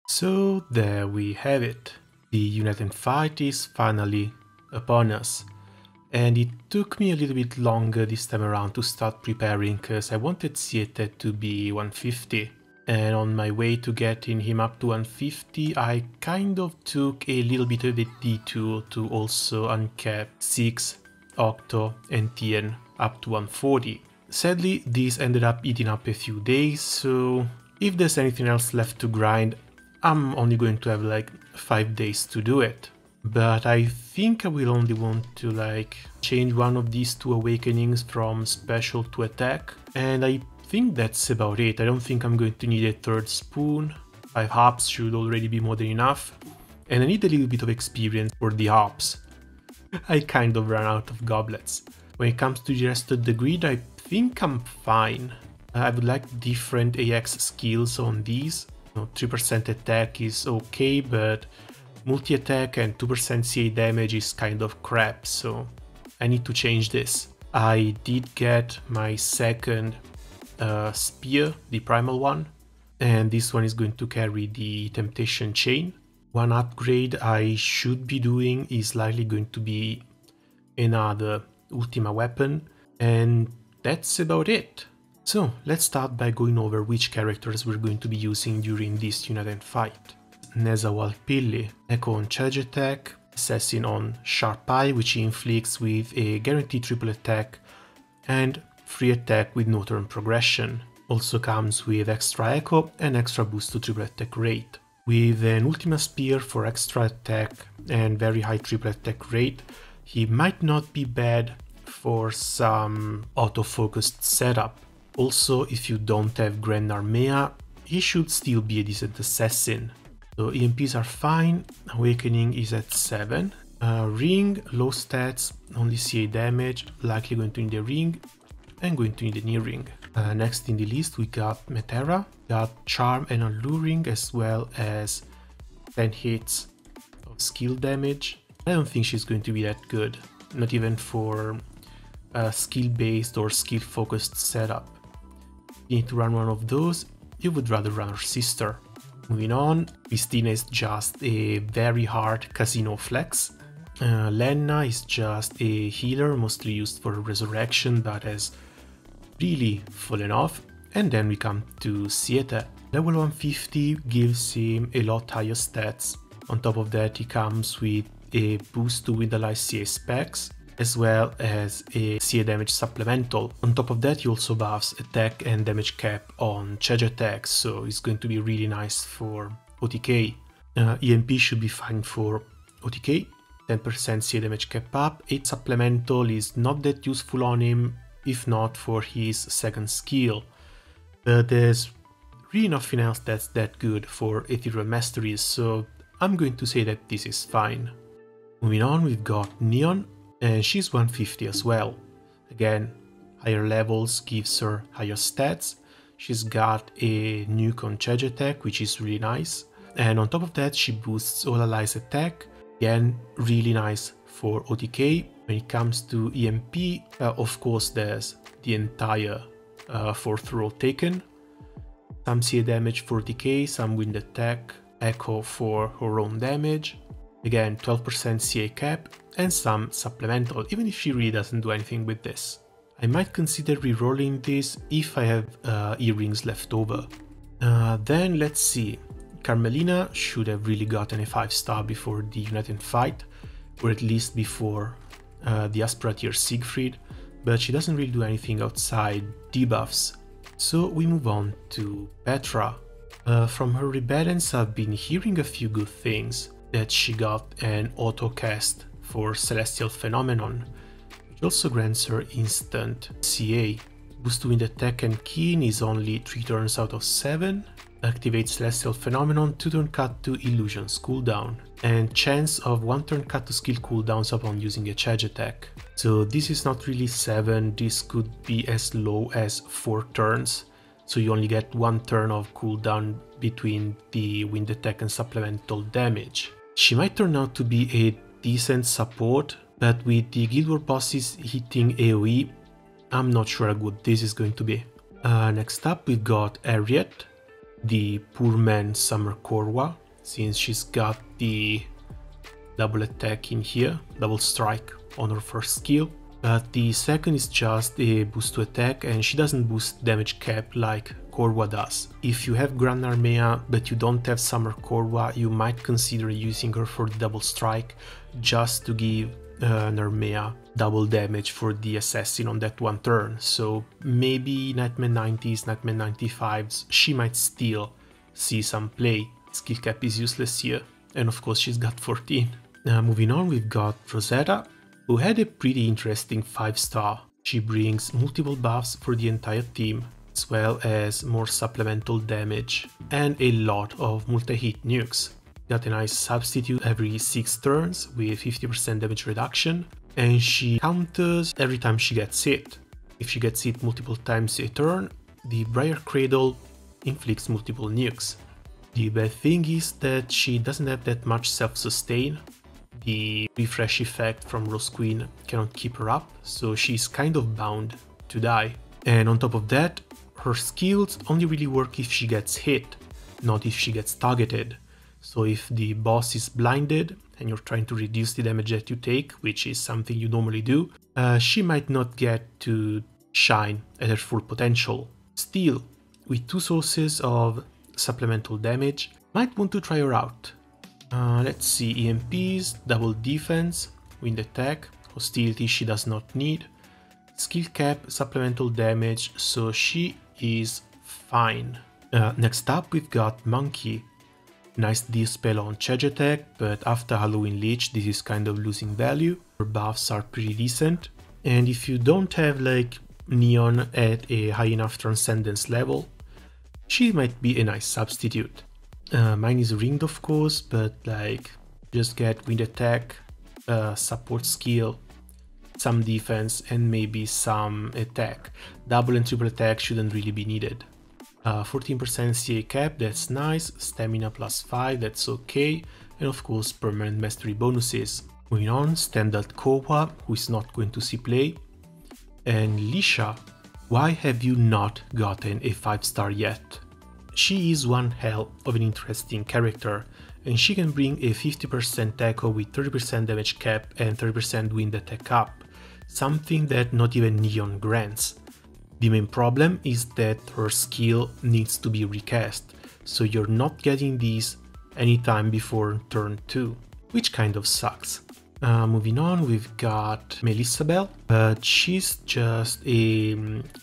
So there we have it. The United fight is finally upon us. And it took me a little bit longer this time around to start preparing because I wanted Siete to be 150. And on my way to getting him up to 150, I kind of took a little bit of a detour to also uncap 6, Octo and Tien up to 140. Sadly, this ended up eating up a few days, so if there's anything else left to grind, I'm only going to have like 5 days to do it. But I think I will only want to change one of these 2 awakenings from special to attack, and I think that's about it. I don't think I'm going to need a 3rd spoon. 5 hops should already be more than enough, and I need a little bit of experience for the hops. I kind of ran out of goblets. When it comes to the rest of the grid, I think I'm fine. I would like different AX skills on these. 3% attack is okay, but multi-attack and 2% CA damage is kind of crap, so I need to change this. I did get my 2nd spear, the primal one, and this one is going to carry the temptation chain. One upgrade I should be doing is likely going to be another Ultima weapon, and that's about it. So let's start by going over which characters we're going to be using during this United fight. Nezawal Pilli, Echo on charge attack, Assassin on Sharp Eye, which inflicts with a guaranteed triple attack and free attack with no turn progression. Also comes with extra echo and extra boost to triple attack rate. With an Ultima Spear for extra attack and very high triple attack rate, he might not be bad for some auto-focused setup. Also, if you don't have Grand Armea, he should still be a decent assassin. So EMPs are fine, Awakening is at 7. Ring, low stats, only CA damage, likely going to need a ring, and going to need an earring. Next in the list we got Metera, got Charm and Alluring as well as 10 hits of skill damage. I don't think she's going to be that good, not even for a skill-based or skill-focused setup. You need to run one of those, you would rather run her sister. Moving on, Pistina is just a very hard casino flex. Lenna is just a healer, mostly used for resurrection, but has really fallen off. And then we come to Siete. Level 150 gives him a lot higher stats. On top of that, he comes with a boost to Windalize CA specs, as well as a CA damage supplemental. On top of that, he also buffs attack and damage cap on charge attacks, so it's going to be really nice for OTK. EMP should be fine for OTK, 10% CA damage cap up. 8 supplemental is not that useful on him, if not for his 2nd skill, but there's really nothing else that's that good for Ethereal Masteries, so I'm going to say that this is fine. Moving on, we've got Neon, and she's 150 as well. Again, higher levels gives her higher stats. She's got a nuke on charge attack, which is really nice. And on top of that, she boosts all allies attack. Again, really nice for OTK. When it comes to EMP, of course there's the entire 4th row taken. Some CA damage for OTK, some wind attack, echo for her own damage. Again, 12% CA cap and some supplemental, even if she really doesn't do anything with this. I might consider rerolling this if I have earrings left over. Then let's see. Carmelina should have really gotten a 5-star before the United fight, or at least before the Aspirateer Siegfried, but she doesn't really do anything outside debuffs. So we move on to Petra. From her rebalance, I've been hearing a few good things. That she got an auto cast for Celestial Phenomenon, which also grants her instant CA. Boost to wind attack and Qilin is only 3 turns out of 7. Activate Celestial Phenomenon, 2-turn cut to Illusions cooldown, and chance of 1-turn cut to skill cooldowns upon using a charge attack. So this is not really 7, this could be as low as 4 turns, so you only get 1 turn of cooldown between the wind attack and supplemental damage. She might turn out to be a decent support, but with the Guild War bosses hitting AoE, I'm not sure how good this is going to be. Next up we've got Harriet. the poor man Summer Korwa, since she's got the double attack in here, double strike on her first skill. But the second is just a boost to attack, and she doesn't boost damage cap like Korwa does. If you have Gran Armea but you don't have Summer Korwa, you might consider using her for the double strike just to give Narmea double damage for the assassin on that one turn. So maybe Nightmare 90s, Nightmare 95s, she might still see some play. Skill cap is useless here, and of course she's got 14. Moving on, we've got Rosetta, who had a pretty interesting 5-star. She brings multiple buffs for the entire team, as well as more supplemental damage and a lot of multi-hit nukes. Got a nice substitute every 6 turns with 50% damage reduction, and she counters every time she gets hit. If she gets hit multiple times a turn, the Briar Cradle inflicts multiple nukes. The bad thing is that she doesn't have that much self-sustain. The refresh effect from Rose Queen cannot keep her up, so she's kind of bound to die. And on top of that, her skills only really work if she gets hit, not if she gets targeted. So if the boss is blinded and you're trying to reduce the damage that you take, which is something you normally do, she might not get to shine at her full potential. Still, with 2 sources of supplemental damage, might want to try her out. Let's see, EMPs, double defense, wind attack, hostility she does not need, skill cap, supplemental damage, so she is fine. Next up we've got Monkey. Nice dispel on charge attack, but after Halloween Leech this is kind of losing value. Her buffs are pretty decent, and if you don't have like Neon at a high enough Transcendence level, she might be a nice substitute. Mine is ringed of course, but like just get wind attack, support skill, some defense and maybe some attack. Double and triple attack shouldn't really be needed. 14% CA cap, that's nice, stamina plus 5, that's okay, and of course permanent mastery bonuses. Moving on, standard Kowa, who is not going to see play, and Lisha. Why have you not gotten a 5-star yet? She is one hell of an interesting character, and she can bring a 50% echo with 30% damage cap and 30% wind attack up, something that not even Neon grants. The main problem is that her skill needs to be recast, so you're not getting these anytime before turn 2, which kind of sucks. Moving on, we've got Melissabel, but she's just a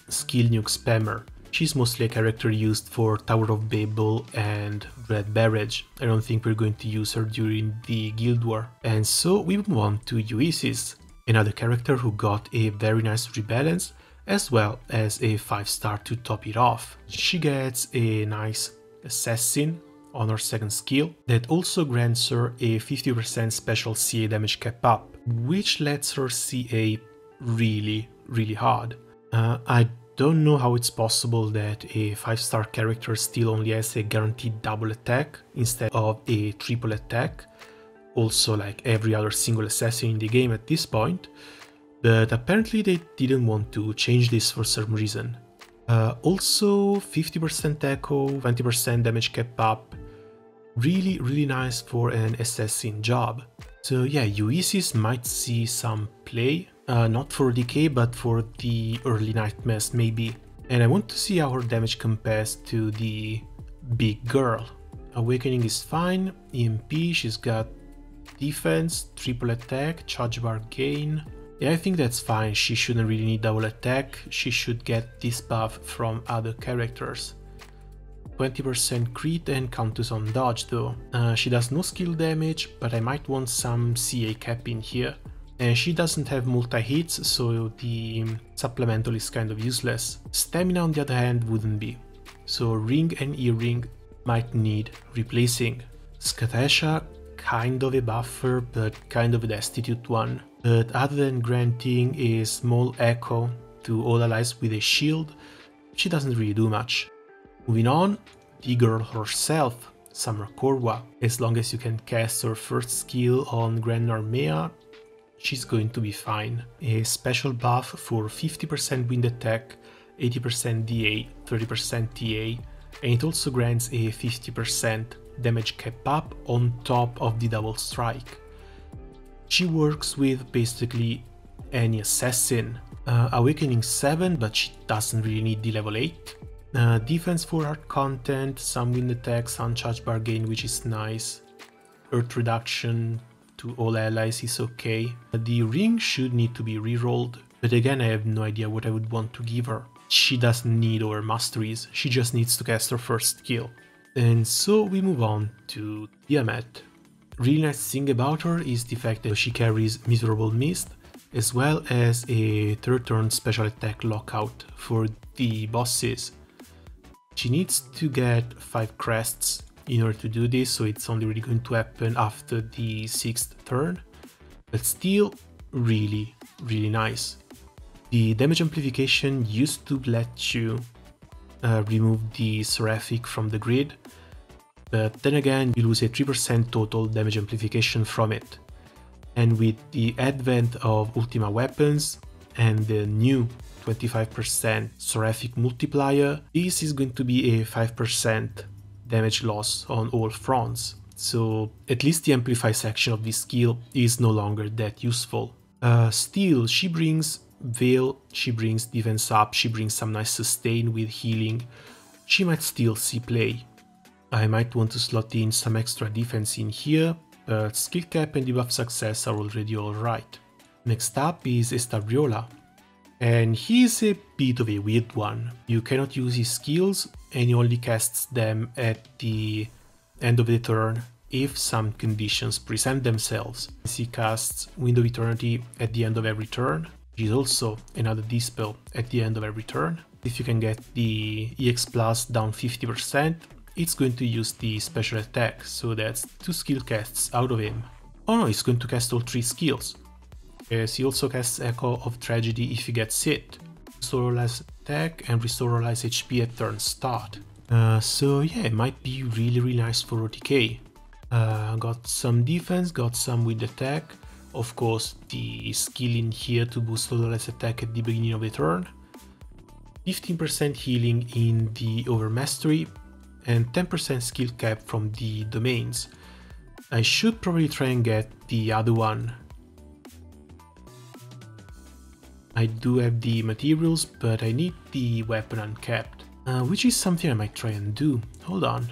skill nuke spammer. She's mostly a character used for Tower of Babel and Red Barrage. I don't think we're going to use her during the Guild War. And so we move on to Ulysses, another character who got a very nice rebalance, as well as a 5-star to top it off. She gets a nice assassin on her second skill that also grants her a 50% special CA damage cap up, which lets her CA really hard. I don't know how it's possible that a 5-star character still only has a guaranteed double attack instead of a triple attack, also like every other single assassin in the game at this point. But apparently they didn't want to change this for some reason. Also 50% echo, 20% damage cap up, really nice for an assassin job. So yeah, Ulysses might see some play, not for decay but for the early nightmares maybe. And I want to see how her damage compares to the big girl. Awakening is fine, EMP, she's got defense, triple attack, charge bar gain. Yeah, I think that's fine, she shouldn't really need double attack, she should get this buff from other characters. 20% crit and counters on dodge though. She does no skill damage, but I might want some CA cap in here. And she doesn't have multi-hits, so the supplemental is kind of useless. Stamina on the other hand wouldn't be. So ring and earring might need replacing. Skatesha, kind of a buffer, but kind of a destitute one. But other than granting a small echo to all allies with a shield, she doesn't really do much. Moving on, the girl herself, Summer Korwa. As long as you can cast her first skill on Gran Armea, she's going to be fine. A special buff for 50% wind attack, 80% DA, 30% TA, and it also grants a 50% damage cap up on top of the double strike. She works with basically any assassin. Awakening 7, but she doesn't really need the level 8. Defense for hard content, some wind attacks, uncharged bargain, which is nice. Earth reduction to all allies is okay. The ring should need to be rerolled, but again I have no idea what I would want to give her. She doesn't need our masteries, she just needs to cast her first skill. And so we move on to Tiamat. Really nice thing about her is the fact that she carries Miserable Mist, as well as a third turn special attack lockout for the bosses. She needs to get 5 crests in order to do this, so it's only really going to happen after the 6th turn, but still really nice. The damage amplification used to let you remove the Seraphic from the grid, but then again you lose a 3% total damage amplification from it. And with the advent of Ultima weapons and the new 25% Seraphic multiplier, this is going to be a 5% damage loss on all fronts. So at least the amplify section of this skill is no longer that useful. Still, she brings Veil, she brings defense up, she brings some nice sustain with healing. She might still see play. I might want to slot in some extra defense in here, but skill cap and debuff success are already alright. Next up is Estarriola, and he's a bit of a weird one. You cannot use his skills and he only casts them at the end of the turn if some conditions present themselves. He casts Wind of Eternity at the end of every turn, which is also another Dispel at the end of every turn. If you can get the EX plus down 50%, it's going to use the special attack, so that's 2 skill casts out of him. Oh no, he's going to cast all 3 skills. Yes, he also casts Echo of Tragedy if he gets hit. Restore all life attack and restore all life HP at turn start. So yeah, it might be really nice for OTK. Got some defense, got some with attack. Of course, the skill in here to boost all life attack at the beginning of the turn. 15% healing in the Overmastery, and 10% skill cap from the domains. I should probably try and get the other one. I do have the materials, but I need the weapon uncapped, which is something I might try and do. Hold on.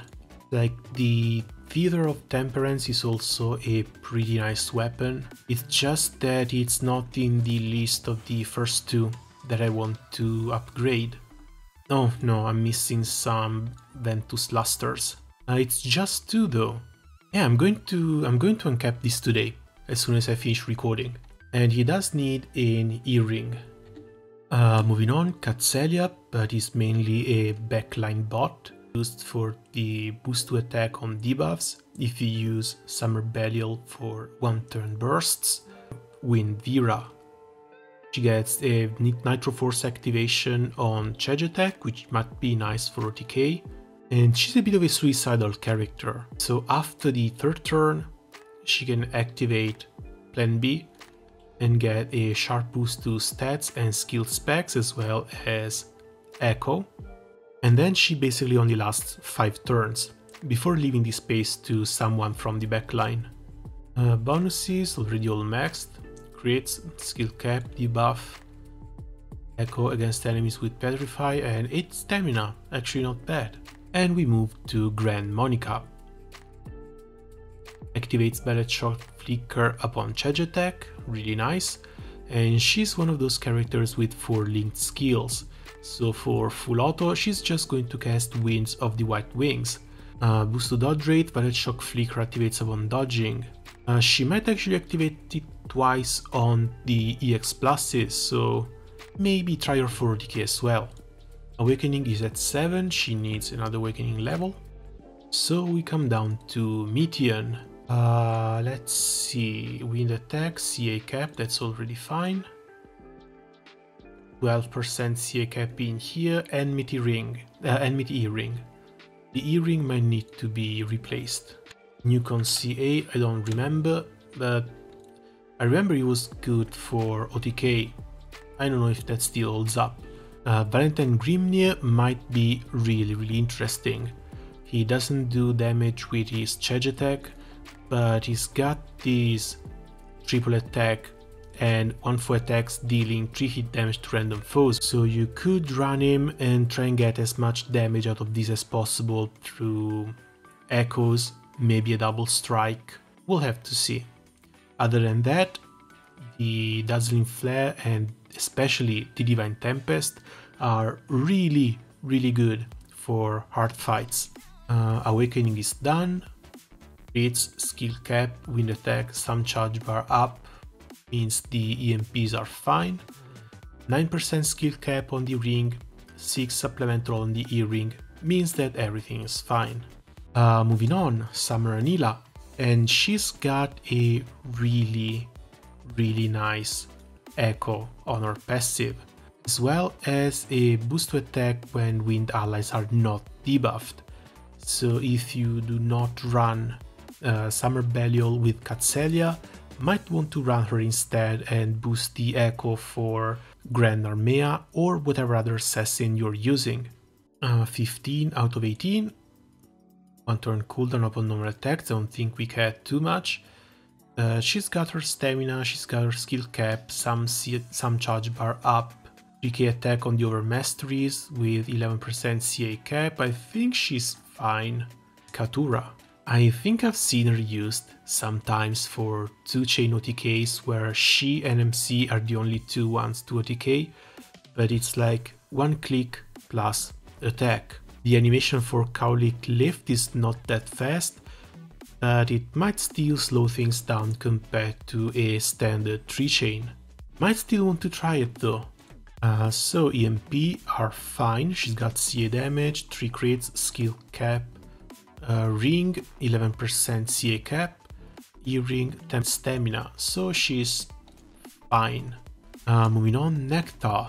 Like, the Theater of Temperance is also a pretty nice weapon. It's just that it's not in the list of the first 2 that I want to upgrade. Oh no, I'm missing some Ventus Lusters. It's just 2 though. Yeah, I'm going to uncap this today, as soon as I finish recording. And he does need an earring. Moving on, Katzelia, but is mainly a backline bot, used for the boost to attack on debuffs, if you use Summer Belial for 1-turn bursts. Wind Vera. She gets a Nitro Force activation on charge attack, which might be nice for OTK, and she's a bit of a suicidal character. So after the 3rd turn, she can activate Plan B and get a sharp boost to stats and skill specs, as well as Echo. And then she basically only lasts 5 turns, before leaving the space to someone from the backline. Bonuses already all maxed. Crits, skill cap, debuff, Echo against enemies with Petrify, and 8 stamina, actually not bad. And we move to Grand Monica. Activates Ballet Shot Flicker upon charge attack, really nice. And she's one of those characters with 4 linked skills. So for full auto, she's just going to cast Winds of the White Wings. Boost to dodge rate, Ballet Shock Flicker activates upon dodging. She might actually activate it twice on the EX pluses, so maybe try her for OTK as well. Awakening is at 7, she needs another awakening level. So we come down to Meteon. Let's see, wind attack, CA cap, that's already fine. 12% CA cap in here, enmity earring. The earring might need to be replaced. Newcon CA, I don't remember, but I remember it was good for OTK. I don't know if that still holds up. Valentine Grimnir might be really interesting. He doesn't do damage with his charge attack, but he's got this triple attack and 1-4 attacks dealing 3 hit damage to random foes, so you could run him and try and get as much damage out of this as possible through echoes, maybe a double strike, we'll have to see. Other than that, the Dazzling Flare and especially the Divine Tempest are really good for hard fights. Awakening is done, it's skill cap, wind attack, some charge bar up, means the EMPs are fine, 9% skill cap on the ring, 6 supplemental on the earring, means that everything is fine. Moving on, Summer Anila, and she's got a really nice echo on her passive, as well as a boost to attack when wind allies are not debuffed. So if you do not run Summer Belial with Katzelia, might want to run her instead and boost the echo for Grand Armea or whatever other assassin you're using. 15 out of 18. 1 turn cooldown upon normal attacks, I don't think we had too much. She's got her stamina, she's got her skill cap, some charge bar up, 3k attack on the overmasteries with 11% CA cap, I think she's fine. Katura. I think I've seen her used sometimes for 2-chain OTKs where she and MC are the only 2 ones to OTK, but it's like 1 click plus attack. The animation for Cowlick Lift is not that fast, but it might still slow things down compared to a standard 3-chain. Might still want to try it though. So EMP are fine, she's got CA damage, 3 crits, skill cap, ring, 11% CA cap, earring, 10 stamina, so she's fine. Moving on, Nectar.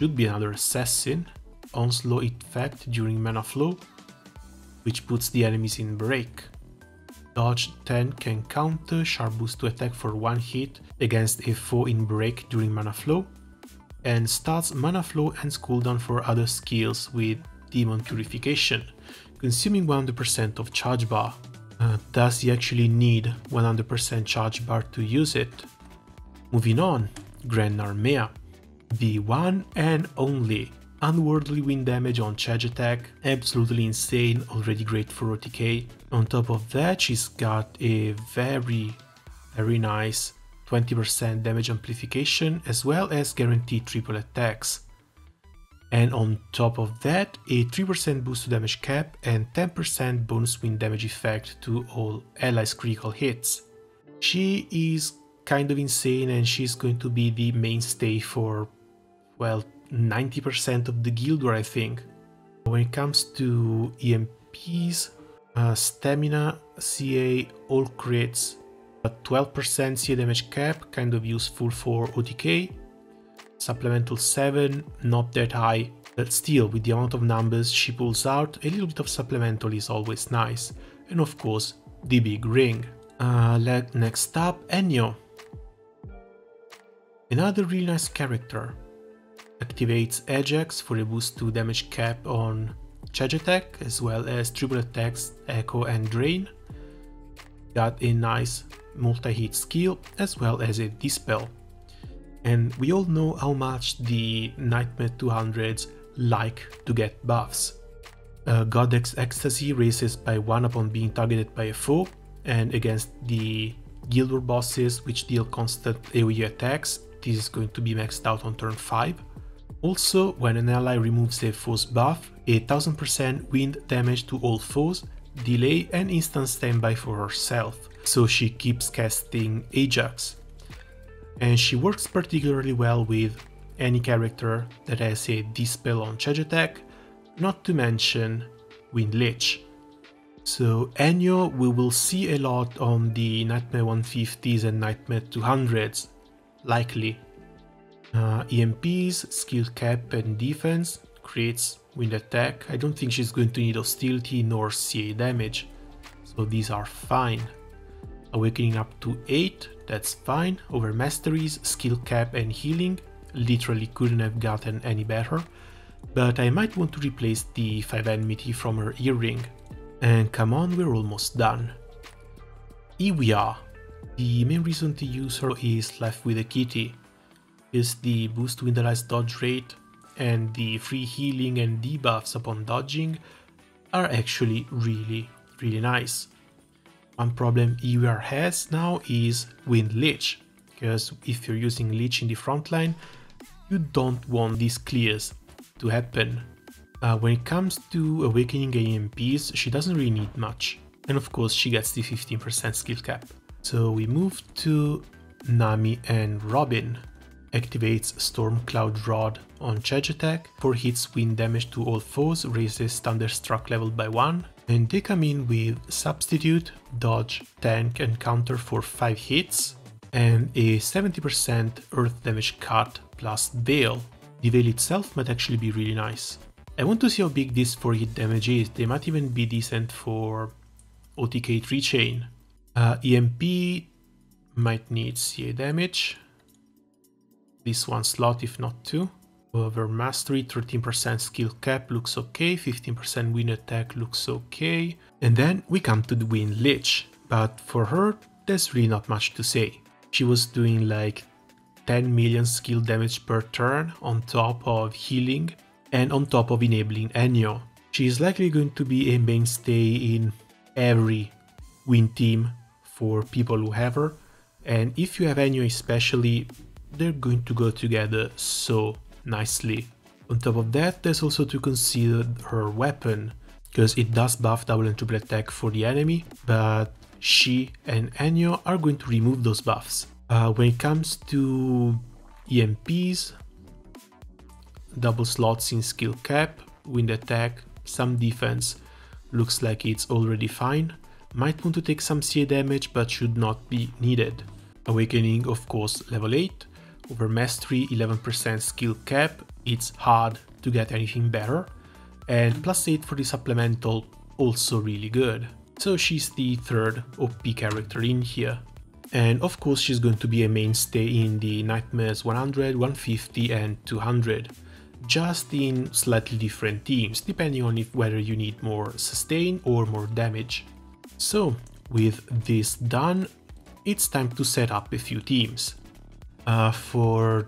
Should be another assassin. Onslaught effect during mana flow, which puts the enemies in break. Dodge 10 can counter, sharp boost to attack for 1 hit against a foe in break during mana flow, and starts mana flow and cooldown for other skills with Demon Purification, consuming 100% of charge bar. Does he actually need 100% charge bar to use it? Moving on, Grand Armea. The one and only unworldly wind damage on charge attack, absolutely insane, already great for OTK. On top of that, she's got a very nice 20% damage amplification as well as guaranteed triple attacks. And on top of that, a 3% boost to damage cap and 10% bonus wind damage effect to all allies' critical hits. She is kind of insane and she's going to be the mainstay for, well, 90% of the guild war, I think. When it comes to EMPs, stamina, CA, all crits, 12% CA damage cap, kind of useful for OTK. Supplemental 7, not that high, but still with the amount of numbers she pulls out, a little bit of supplemental is always nice. And of course, the big ring. Next up, Ennio. Another really nice character. Activates Ajax for a boost to damage cap on charge attack, as well as triple attacks, echo and drain. Got a nice multi-hit skill, as well as a dispel. And we all know how much the Nightmare 200s like to get buffs. Goddess Ecstasy raises by 1 upon being targeted by a foe, and against the Guild War bosses which deal constant AoE attacks, this is going to be maxed out on turn 5. Also, when an ally removes a foe's buff, a 1000% wind damage to all foes, delay and instant standby for herself, so she keeps casting Ajax. And she works particularly well with any character that has a dispel on charge attack, not to mention Wind Lich. So Ennio we will see a lot on the Nightmare 150s and Nightmare 200s, likely. EMPs, skill cap and defense, crits, wind attack. I don't think she's going to need hostility nor CA damage, so these are fine. Awakening up to 8, that's fine. Over masteries, skill cap and healing, literally couldn't have gotten any better, but I might want to replace the 5 enmity from her earring. And come on, we're almost done. Here we are. The main reason to use her is left with a kitty, is the boost to individualized dodge rate and the free healing and debuffs upon dodging are actually really nice. One problem EUR has now is Wind Leech, because if you're using Leech in the front line, you don't want these clears to happen. When it comes to awakening AMPs, she doesn't really need much, and of course she gets the 15% skill cap. So we move to Nami and Robin. Activates Storm Cloud Rod on charge attack, 4 hits wind damage to all foes, raises Thunderstruck level by 1, and they come in with Substitute, Dodge, Tank and Counter for 5 hits, and a 70% Earth damage cut plus Veil. The Veil itself might actually be really nice. I want to see how big this 4 hit damage is, they might even be decent for OTK 3 chain. EMP might need CA damage. This one slot if not 2. Over Mastery, 13% skill cap looks okay, 15% wind attack looks okay. And then we come to the Wind Leech, but for her there's really not much to say. She was doing like 10 million skill damage per turn on top of healing and on top of enabling Ennio. She is likely going to be a mainstay in every win team for people who have her, and if you have Ennio especially, they're going to go together so nicely. On top of that, there's also to consider her weapon, because it does buff double and triple attack for the enemy, but she and Ennio are going to remove those buffs. When it comes to EMPs, double slots in skill cap, wind attack, some defense, looks like it's already fine. Might want to take some CA damage, but should not be needed. Awakening, of course, level 8. Over Mastery, 11% skill cap, it's hard to get anything better. And plus 8 for the supplemental, also really good. So she's the third OP character in here. And of course she's going to be a mainstay in the Nightmares 100, 150 and 200. Just in slightly different teams, depending on whether you need more sustain or more damage. So with this done, it's time to set up a few teams. For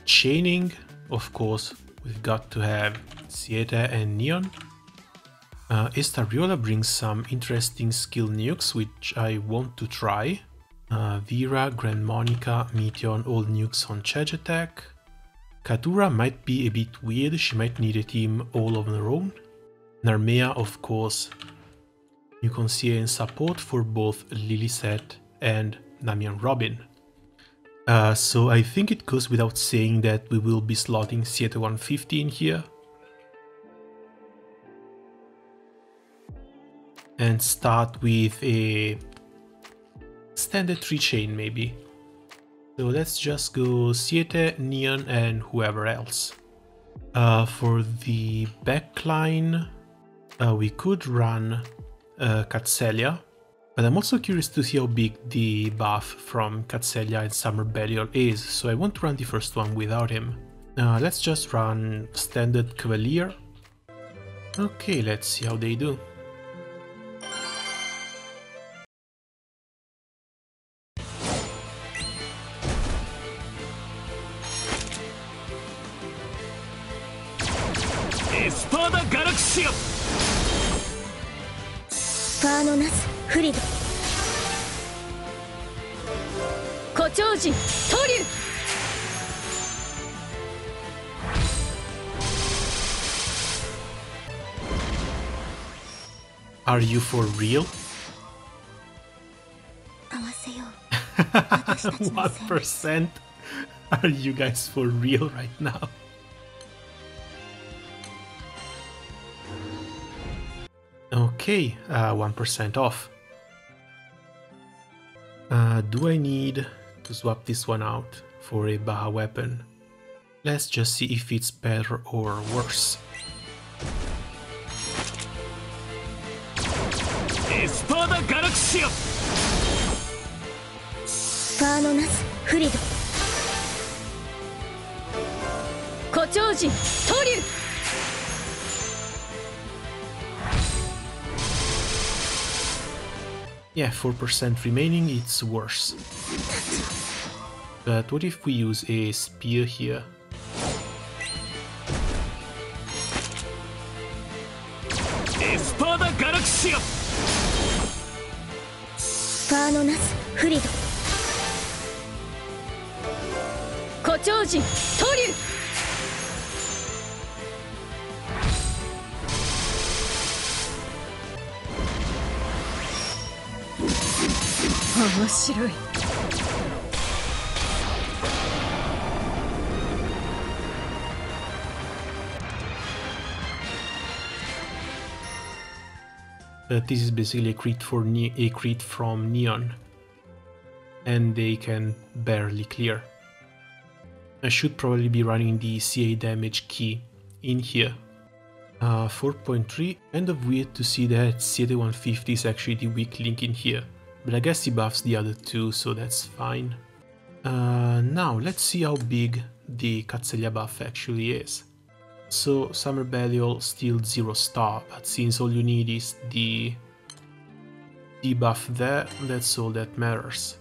chaining, of course, we've got to have Siete and Neon. Estarriola brings some interesting skill nukes, which I want to try. Vera, Grand Monica, Meteon, all nukes on charge attack. Katura might be a bit weird, she might need a team all on her own. Narmea, of course, you can see in support for both Liliset and Nami and Robin. So I think it goes without saying that we will be slotting Siete 150 in here. And start with a standard 3 chain maybe. So let's just go Siete, Neon and whoever else. For the backline, we could run Katzelia. But I'm also curious to see how big the buff from Katzelia and Summer Belial is, so I want to run the first one without him. Let's just run standard Cavalier. Okay, let's see how they do. Espada Galaxia! ファーノナスフリド古超人トリュー Are you for real? 合わせよう私たちの戦 1%? Are you guys for real right now? Okay, 1% off. Do I need to swap this one out for a Baja weapon? Let's just see if it's better or worse. Espada Galaxia! ファーノナスフリド Yeah, 4% remaining, it's worse. But what if we use a spear here? Espada Galaxia! ファーノナスフリド誇張人トリュ面白い。This is basically a crit from Neon, and they can barely clear. I should probably be running the CA damage key in here. 4.3, kind of weird to see that Siete 150 is actually the weak link in here, but I guess he buffs the other two, so that's fine. Now let's see how big the Katzelia buff actually is. So Summer Belial still 0 star, but since all you need is the debuff there, that's all that matters.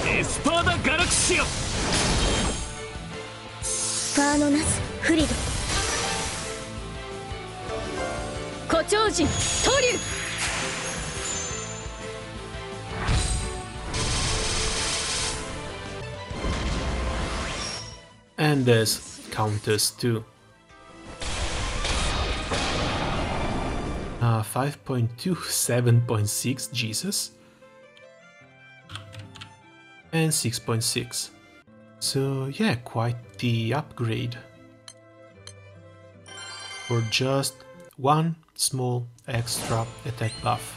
Espada Galaxia! ファーノナスフリド誇張人トリュ And there's counters too. 5.2, 7.6, Jesus. And 6.6. So yeah, quite the upgrade. For just one small extra attack buff.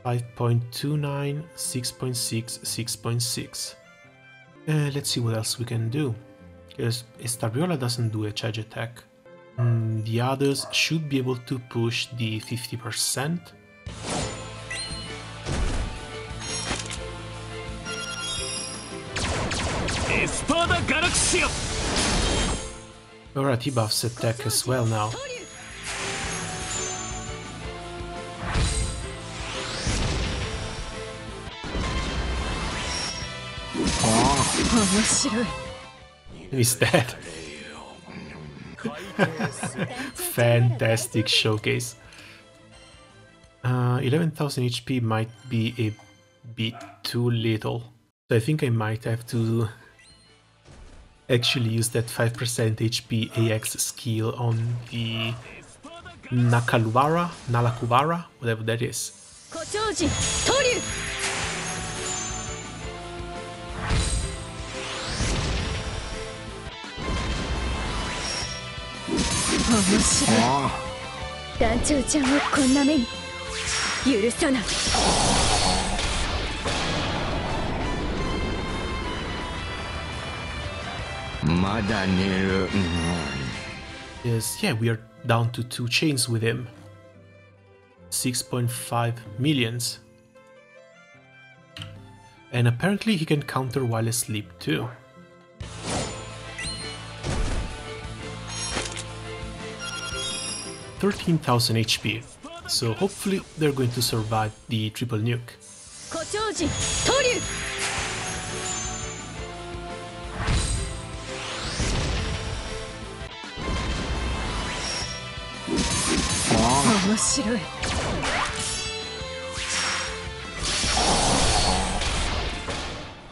5.29, 6.6, 6.6. Let's see what else we can do, because Estarriola doesn't do a charge attack. The others should be able to push the 50%. Espada Galaxia! Alright, he buffs attack as well now. He's dead. Fantastic showcase. 11,000 HP might be a bit too little. So I think I might have to actually use that 5% HP AX skill on the Nalakuvara, whatever that is. Yes, yeah, we are down to 2 chains with him. 6.5 millions. And apparently he can counter while asleep too. $13,000 HP, so hopefully they're going to survive the triple nuke.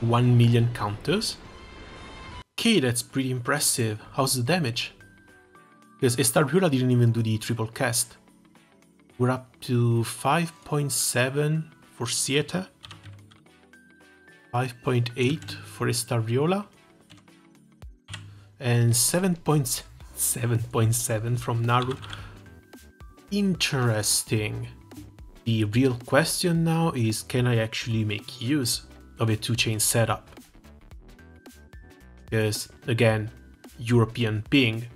$1 million counters? Okay, that's pretty impressive. How's the damage? Because Estarriola didn't even do the triple cast. We're up to 5.7 for Siete, 5.8 for Estarriola, and 7.7 from Naru. Interesting. The real question now is, can I actually make use of a 2-chain setup? Because, again, European ping.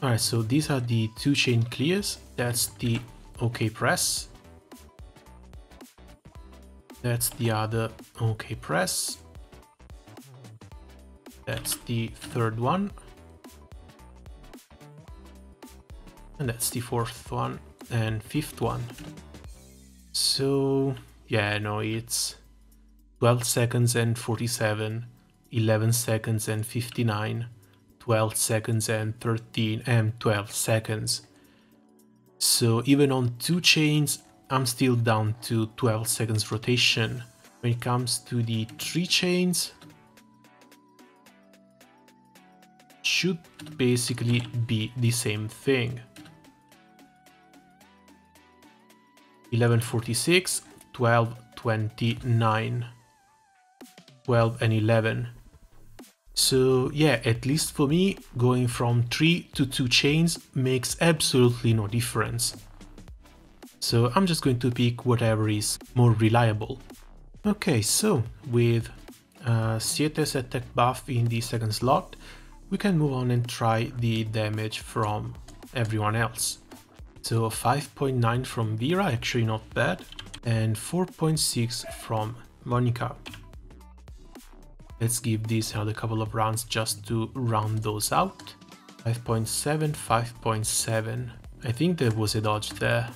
Alright, so these are the 2-chain clears. That's the OK press. That's the other OK press. That's the third one. And that's the fourth one and fifth one. So yeah, no, it's 12 seconds and 47, 11 seconds and 59, 12 seconds and 13 and 12 seconds. So even on 2 chains, I'm still down to 12 seconds rotation. When it comes to the 3 chains, should basically be the same thing. 11:46, 12:29, 12 and 11. So yeah, at least for me, going from 3 to 2 chains makes absolutely no difference. So I'm just going to pick whatever is more reliable. Okay, so with Siete's attack buff in the second slot, we can move on and try the damage from everyone else. So 5.9 from Vera, actually not bad, and 4.6 from Monica. Let's give this another couple of rounds just to round those out. 5.7, 5.7. I think there was a dodge there.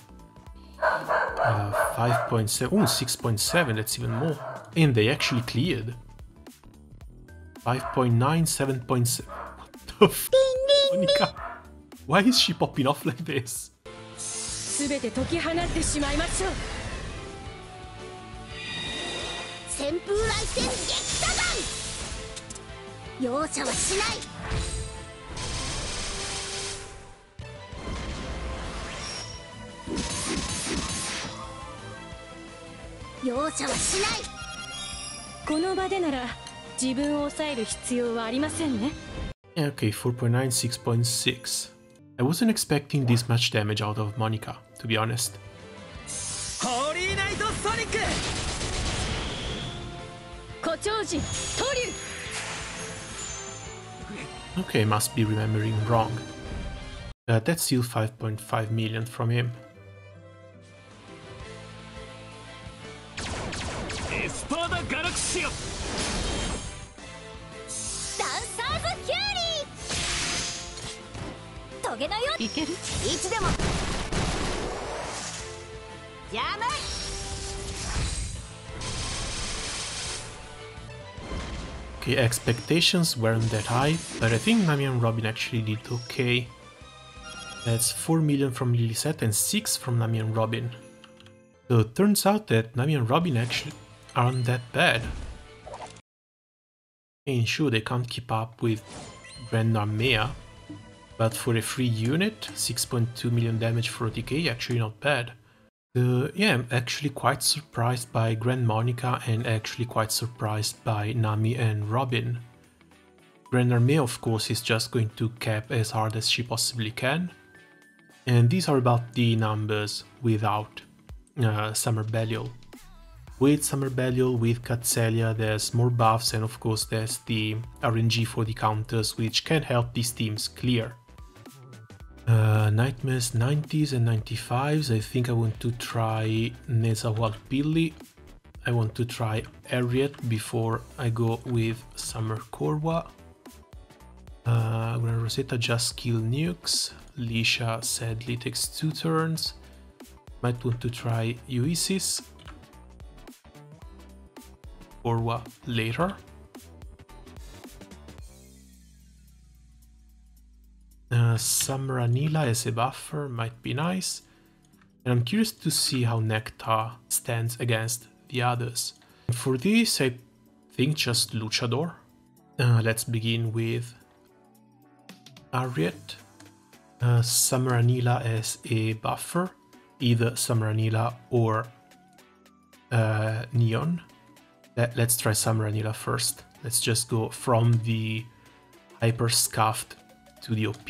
5.7, oh, 6.7, that's even more. And they actually cleared. 5.9, 7.7. What the f***, Monica? Why is she popping off like this? 全て解き放ってしまいましょう。旋風雷戦撃火弾。容赦はしない。容赦はしない。この場でなら自分を抑える必要はありませんね。Okay, 4.9, 6.6. I wasn't expecting this much damage out of Monica, to be honest. Holy Knight Sonic! Okay, must be remembering wrong. That's still 5.5 million from him. Espada Galaxia! トゲのよいけるいつでもやばい Okay, expectations weren't that high, but I think Nami and Robin actually did okay. That's 4 million from Lilith and 6 from Nami and Robin. So it turns out that Nami and Robin actually aren't that bad. And sure, they can't keep up with Granblue, but for a free unit, 6.2 million damage for OTK, actually not bad. Yeah, I'm actually quite surprised by Grand Monica and actually quite surprised by Nami and Robin. Granblue, of course, is just going to cap as hard as she possibly can. And these are about the numbers without Summer Belial. With Summer Belial, with Katzelia, there's more buffs, and of course there's the RNG for the counters, which can help these teams clear. Nightmares 90s and 95s, I think I want to try Nezawalpilli. I want to try Harriet before I go with Summer Korwa. Gran Rosetta just kill nukes. Lisha sadly takes 2 turns. Might want to try Uisis. Korwa later. Summer Anila as a buffer might be nice. And I'm curious to see how Nectar stands against the others. And for this, I think just Luchador. Let's begin with Harriet. Summer Anila as a buffer. Either Summer Anila or Neon. Let's try Summer Anila first. Let's just go from the Hyper Scuffed to the OP.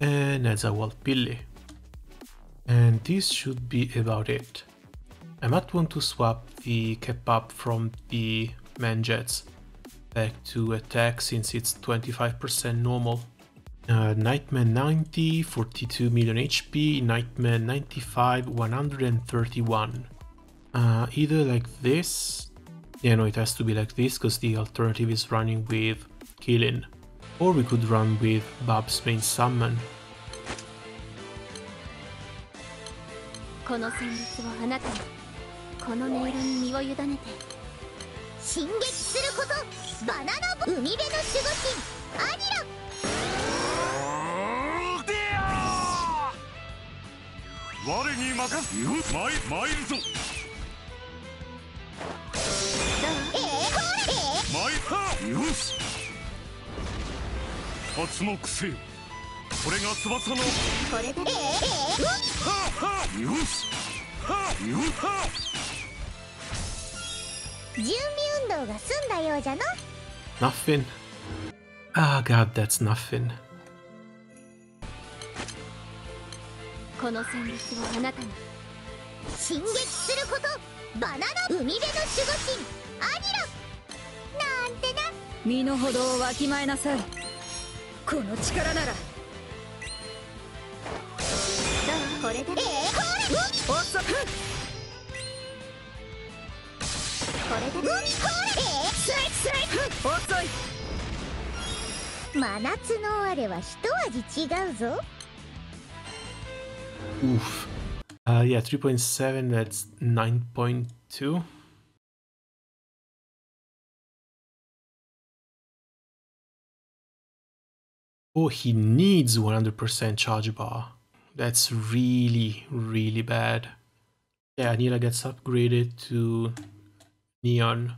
And Nezawalpilli. And this should be about it. I might want to swap the cap up from the Manjets back to attack since it's 25% normal. Nightman 90, 42 million HP, Nightman 95, 131. Either like this, yeah, no, it has to be like this because the alternative is running with Qilin. Or we could run with Bubs main summon. この旋律をあなたにこの音色に身を委ねて進撃することバナナボ海辺の守護神アニラ我に任すよ参るぞよし発目せよこれが翼のこれでよし準備運動が済んだようじゃの Nothing. Ah, god, that's nothing. この旋律をあなたに進撃することバナナ海辺の守護神アニラなんてな身の程をわきまえなさいこの力ならこれで遅っこれで遅い真夏のあれは一味違うぞ Oof. Yeah, 3.7, that's 9.2. Oh, he needs 100% charge bar. That's really, really bad. Yeah, Anila gets upgraded to Neon.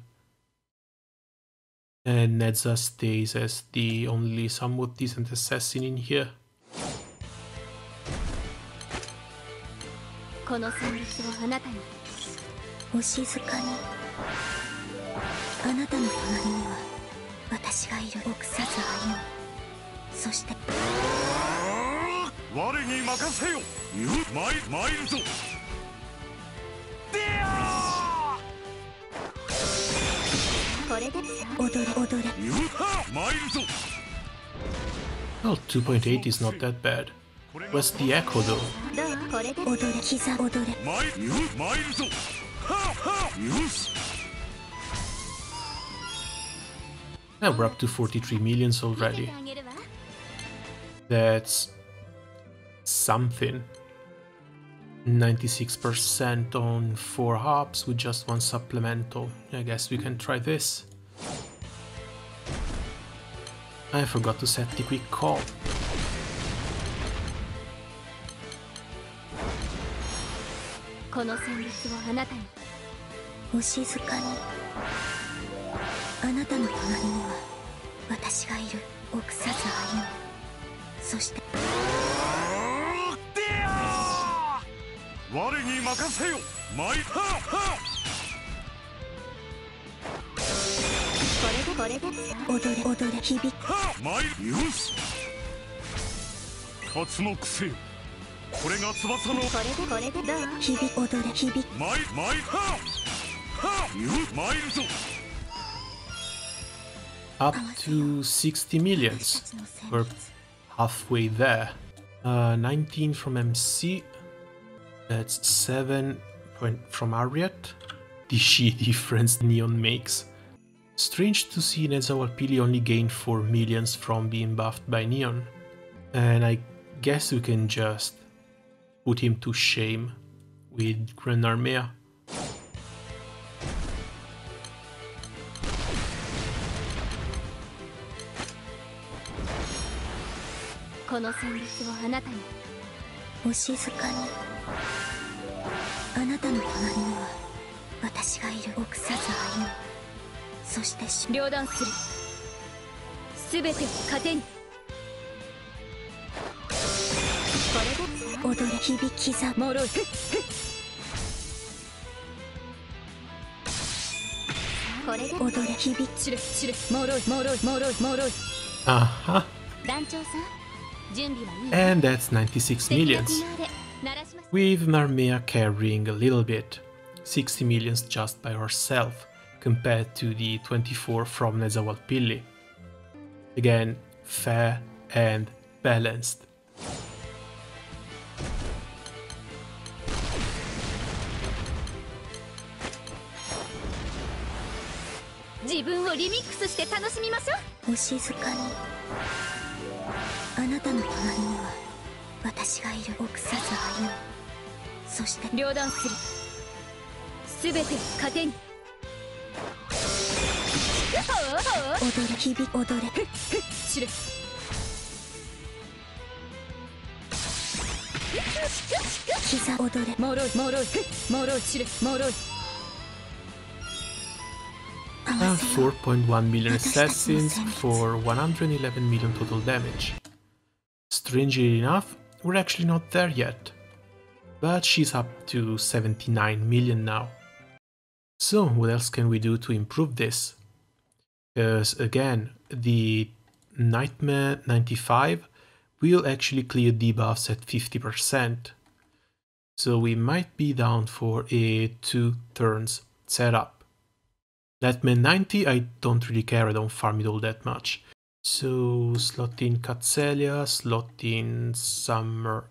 And Nedza stays as the only somewhat decent assassin in here. この旋律をあなたにお静かにあなたの隣には私がいる臆さず歩むそして我に任せよ参るぞこれで踊れ参るぞ Well, 2.8 is not that bad. What's the echo though? どうこれで踊れ踊れ参るぞよし Yeah, we're up to 43 millions already. That's something. 96% on 4 hops with just 1 supplemental. I guess we can try this. I forgot to set the quick call.この旋律をあなたにお静かにあなたの隣には私がいる臆さず歩むそして我に任せよこれで踊れ響くよし発目せよこれが翼のこれでどう踊れ響く参るぞ Up to 60 millions. We're halfway there. 19 from MC. That's 7 from Ariat. The sheer difference Neon makes. Strange to see Nezawalpili only gain 4 millions from being buffed by Neon. And I guess we can just put him to shame with Granblue. この旋律をあなたにお静かにあなたの隣には私がいる臆さず歩むそして両断するすべてを糧にこれで踊れ響き刻もろいこれで踊れ響き知れもろいUh-huh. 団長さん And that's 96 millions, with Narmea carrying a little bit, 60 millions just by herself, compared to the 24 from Nezawalpili. Again, fair and balanced. And 4.1 million assassins for 111 million total damage. Strangely enough, we're actually not there yet, but she's up to 79 million now. So what else can we do to improve this? Because again, the Nightmare 95 will actually clear debuffs at 50%. So we might be down for a 2 turns setup. Nightmare 90, I don't really care, I don't farm it all that much. So slot in Katzelia, slot in Summer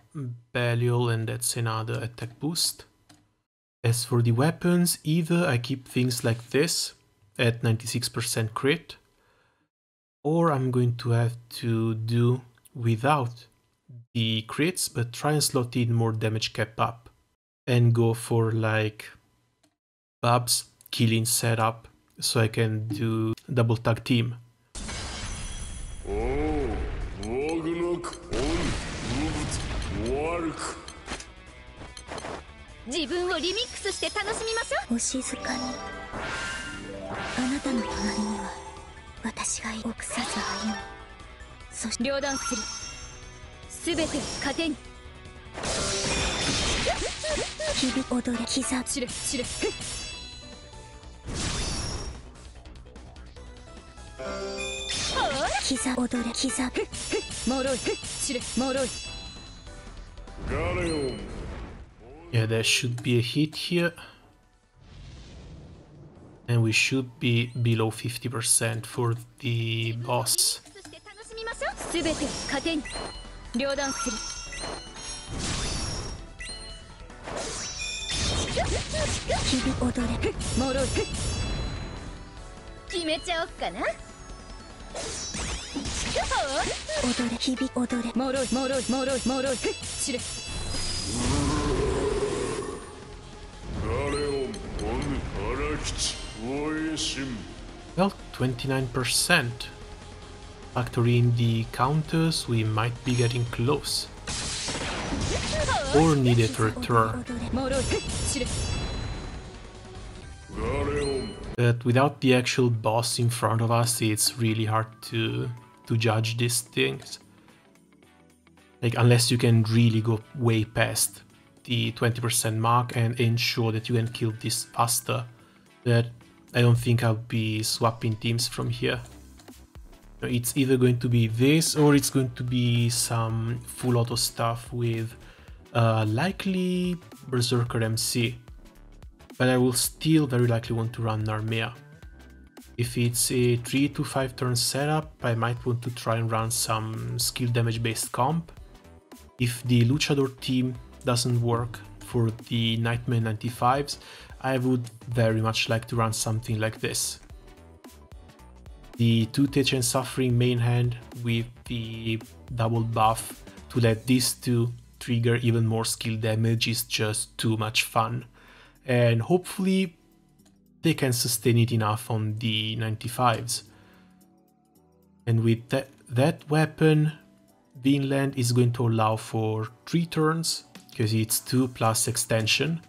Belial, and that's another attack boost. As for the weapons, either I keep things like this at 96% crit, or I'm going to have to do without the crits, but try and slot in more damage cap up and go for like Bubs, Qilin setup, so I can do double tag team. Yeah, there should be a hit here. And we should be below 50% for the boss. Well, 29%. Factor in the counters, we might be getting close. Or need a third turn. But without the actual boss in front of us, it's really hard to judge these things. Like, unless you can really go way past the 20% mark and ensure that you can kill this faster. But I don't think I'll be swapping teams from here. It's either going to be this or it's going to be some full auto stuff with likely Berserker MC. But I will still very likely want to run Narmea. If it's a 3 to 5 turn setup, I might want to try and run some skill damage based comp. If the Luchador team doesn't work for the Nightmare 95s, I would very much like to run something like this. The 2 Techen Suffering main hand with the double buff to let these two trigger even more skill damage is just too much fun. And hopefully they can sustain it enough on the 95s. And with that weapon, Vinland is going to allow for 3 turns, because it's 2 plus extension.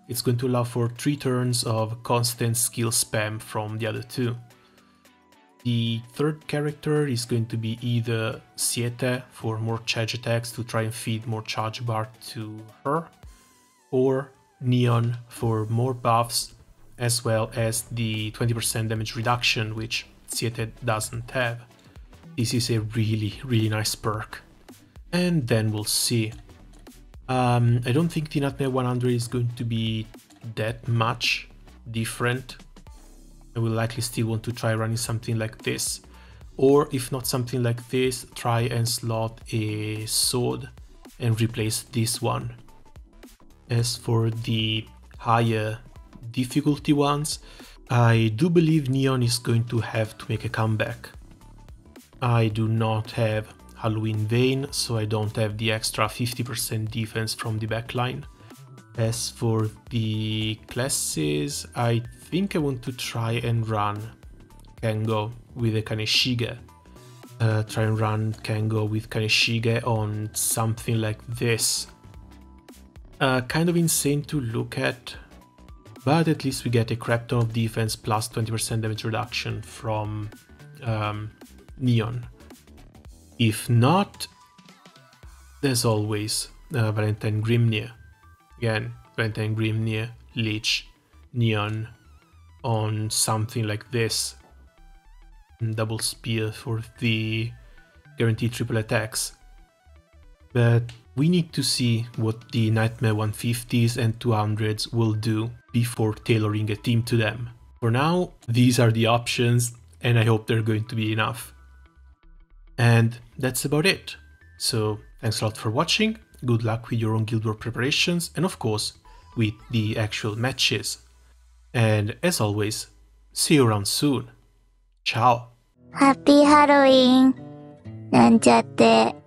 It's going to allow for 3 turns of constant skill spam from the other 2. The third character is going to be either Siete for more charge attacks to try and feed more charge bar to her, or Neon for more buffs, as well as the 20% damage reduction, which Siete doesn't have. This is a really nice perk. And then we'll see. I don't think the Nightmare 100 is going to be that much different. I will likely still want to try running something like this. Or if not something like this, try and slot a sword and replace this one. As for the higher difficulty ones, I do believe Neon is going to have to make a comeback. I do not have Halloween Vein, so I don't have the extra 50% defense from the backline. As for the classes, I think I want to try and run Kengo with a Kaneshige. Try and run Kengo with Kaneshige on something like this. Kind of insane to look at, but at least we get a crap ton of defense plus 20% damage reduction from Neon. If not, there's always Valentine Grimnir. Again, Valentine Grimnir, Leech, Neon on something like this. Double Spear for the guaranteed triple attacks. But we need to see what the Nightmare 150s and 200s will do before tailoring a team to them. For now, these are the options, and I hope they're going to be enough. And that's about it. So thanks a lot for watching, good luck with your own Guild War preparations, and of course with the actual matches. And as always, see you around soon. Ciao! Happy Halloween! なんちゃって。